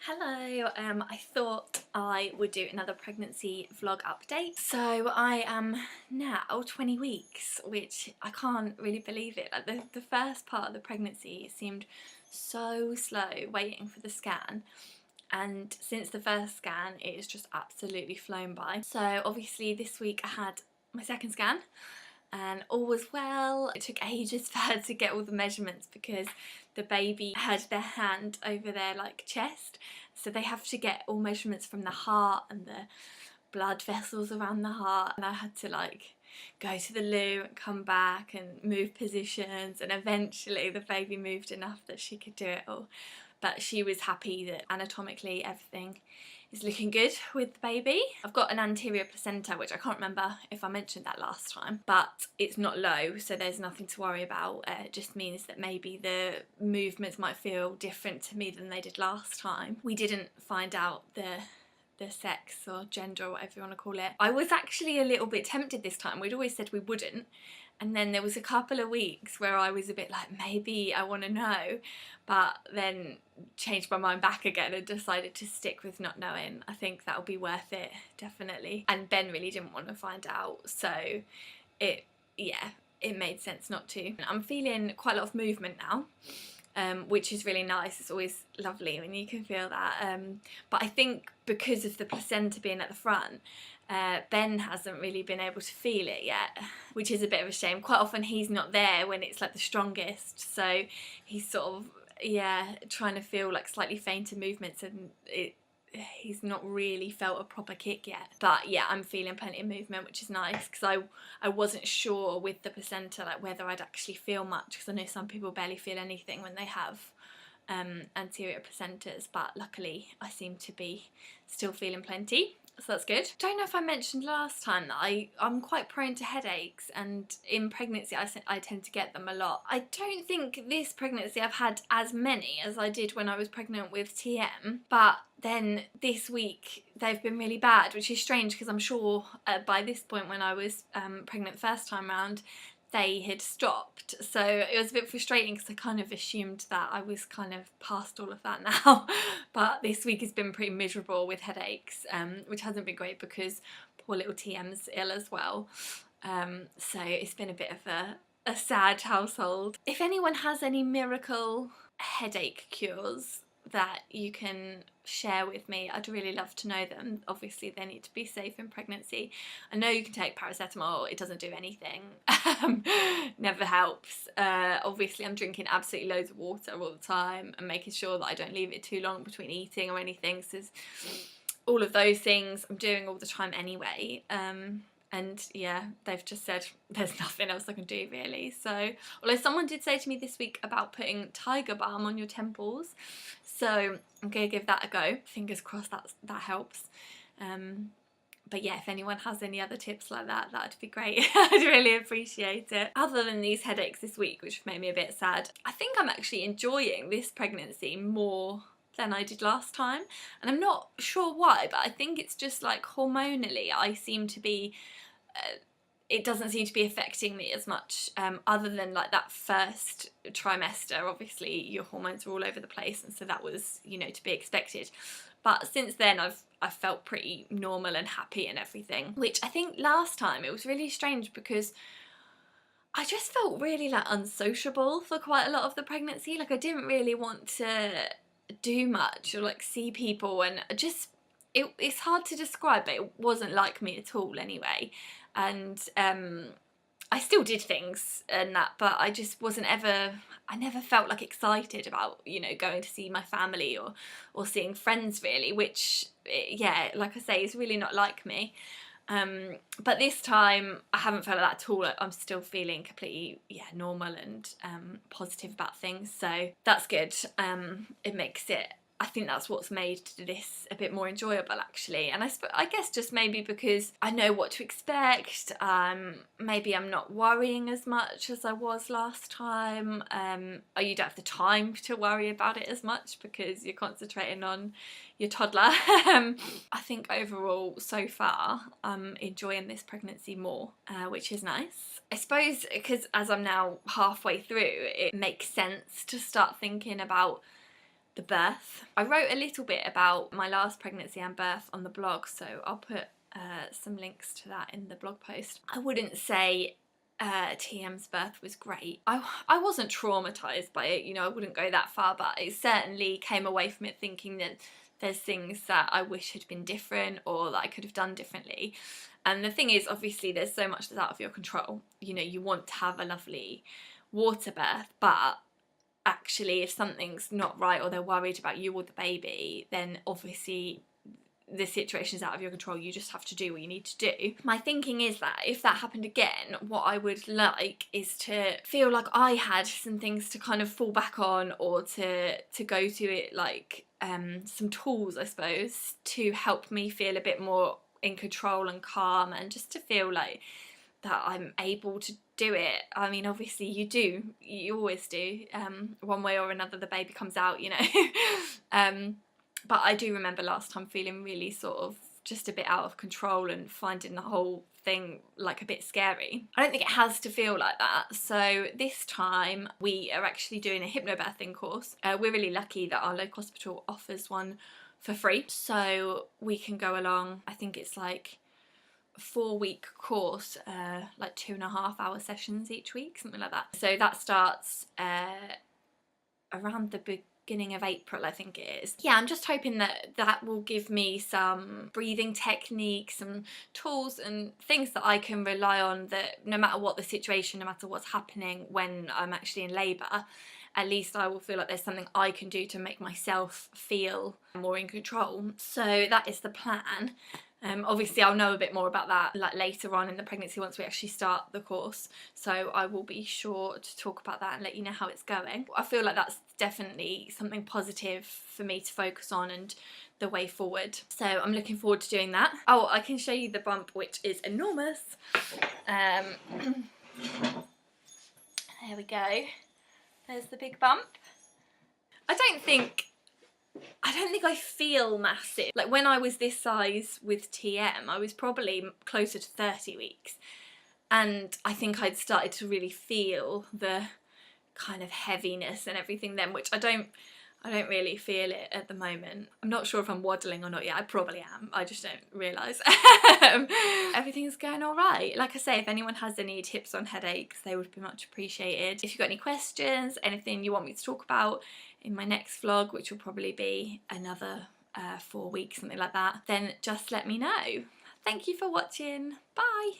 Hello, I thought I would do another pregnancy vlog update. So I am now 20 weeks, which I can't really believe it. Like the first part of the pregnancy seemed so slow waiting for the scan. And since the first scan, it has just absolutely flown by. So obviously this week I had my second scan and all was well. It took ages for her to get all the measurements because the baby had their hand over their chest, so they have to get all measurements from the heart and the blood vessels around the heart, and I had to go to the loo and come back and move positions, and eventually the baby moved enough that she could do it all. But she was happy that anatomically everything is looking good with the baby. I've got an anterior placenta, which I can't remember if I mentioned that last time, but it's not low, so there's nothing to worry about. It just means that maybe the movements might feel different to me than they did last time. We didn't find out the sex or gender or whatever you want to call it. I was actually a little bit tempted this time. We'd always said we wouldn't, and then there was a couple of weeks where I was a bit like, maybe I want to know, but then changed my mind back again and decided to stick with not knowing. I think that'll be worth it, definitely. And Ben really didn't want to find out, so it made sense not to. I'm feeling quite a lot of movement now, which is really nice. It's always lovely when you can feel that. But I think because of the placenta being at the front, Ben hasn't really been able to feel it yet, which is a bit of a shame. Quite often he's not there when it's the strongest, so he's sort of trying to feel slightly fainter movements, and he's not really felt a proper kick yet. But yeah, I'm feeling plenty of movement, which is nice, because I wasn't sure with the placenta whether I'd actually feel much, because I know some people barely feel anything when they have anterior placentas, but luckily I seem to be still feeling plenty, so that's good. Don't know if I mentioned last time that I'm quite prone to headaches, and in pregnancy I tend to get them a lot. I don't think this pregnancy I've had as many as I did when I was pregnant with TM, but then this week they've been really bad, which is strange because I'm sure by this point when I was pregnant first time round they had stopped, so it was a bit frustrating because I kind of assumed that I was kind of past all of that now. But this week has been pretty miserable with headaches, which hasn't been great because poor little TM's ill as well, so it's been a bit of a sad household. If anyone has any miracle headache cures that you can share with me, I'd really love to know them. Obviously they need to be safe in pregnancy. I know you can take paracetamol, it doesn't do anything. Never helps. Obviously I'm drinking absolutely loads of water all the time and making sure that I don't leave it too long between eating or anything, so all of those things I'm doing all the time anyway. And yeah, they've just said there's nothing else I can do really. So, although someone did say to me this week about putting tiger balm on your temples, so I'm gonna give that a go. Fingers crossed that helps. But yeah, if anyone has any other tips like that, that'd be great. I'd really appreciate it. Other than these headaches this week, which made me a bit sad, I think I'm actually enjoying this pregnancy more than I did last time, and I'm not sure why, but I think it's just hormonally I seem to be it doesn't seem to be affecting me as much, other than that first trimester. Obviously your hormones are all over the place, and so that was to be expected, but since then I've felt pretty normal and happy and everything, which I think last time it was really strange because I just felt really unsociable for quite a lot of the pregnancy. I didn't really want to do much or see people, and just it's hard to describe, but it wasn't like me at all anyway. And I still did things and that, but I just I never felt excited about going to see my family or seeing friends really, which yeah, like I say, is really not like me. But this time I haven't felt that at all. I'm still feeling completely normal and positive about things, so that's good. It makes it, I think that's what's made this a bit more enjoyable actually, and I guess just maybe because I know what to expect. Maybe I'm not worrying as much as I was last time. You don't have the time to worry about it as much because you're concentrating on your toddler. I think overall so far I'm enjoying this pregnancy more, which is nice. I suppose because as I'm now halfway through, it makes sense to start thinking about the birth. I wrote a little bit about my last pregnancy and birth on the blog, so I'll put some links to that in the blog post. I wouldn't say TM's birth was great. I wasn't traumatised by it, you know, I wouldn't go that far, but it certainly came away from it thinking that there's things that I wish had been different or that I could have done differently. And the thing is, obviously there's so much that's out of your control. You know, you want to have a lovely water birth, but actually if something's not right or they're worried about you or the baby, then obviously the situation's out of your control. You just have to do what you need to do. My thinking is that if that happened again, what I would like is to feel like I had some things to kind of fall back on, or to go to it like some tools, I suppose, to help me feel a bit more in control and calm, and just to feel like that I'm able to do it. I mean, obviously you always do, one way or another the baby comes out, you know. But I do remember last time feeling really sort of just a bit out of control and finding the whole thing like a bit scary. I don't think it has to feel like that. So this time we are actually doing a hypnobirthing course. We're really lucky that our local hospital offers one for free. So we can go along, I think it's like a 4-week course, like 2.5 hour sessions each week, something like that. So that starts around the beginning of April, I think it is. Yeah, I'm just hoping that that will give me some breathing techniques, some tools and things that I can rely on, that no matter what the situation, no matter what's happening when I'm actually in labour, at least I will feel like there's something I can do to make myself feel more in control. So that is the plan. Obviously I'll know a bit more about that like later on in the pregnancy once we actually start the course, so I will be sure to talk about that and let you know how it's going. I feel like that's definitely something positive for me to focus on and the way forward, so I'm looking forward to doing that. Oh, I can show you the bump, which is enormous. There we go, there's the big bump. I don't think I feel massive. Like when I was this size with TM, I was probably closer to 30 weeks. And I think I'd started to really feel the kind of heaviness and everything then, which I don't really feel it at the moment. I'm not sure if I'm waddling or not yet. I probably am. I just don't realise. Everything's going all right. Like I say, if anyone has any tips on headaches, they would be much appreciated. If you've got any questions, anything you want me to talk about in my next vlog, which will probably be another 4 weeks, something like that, then just let me know. Thank you for watching. Bye.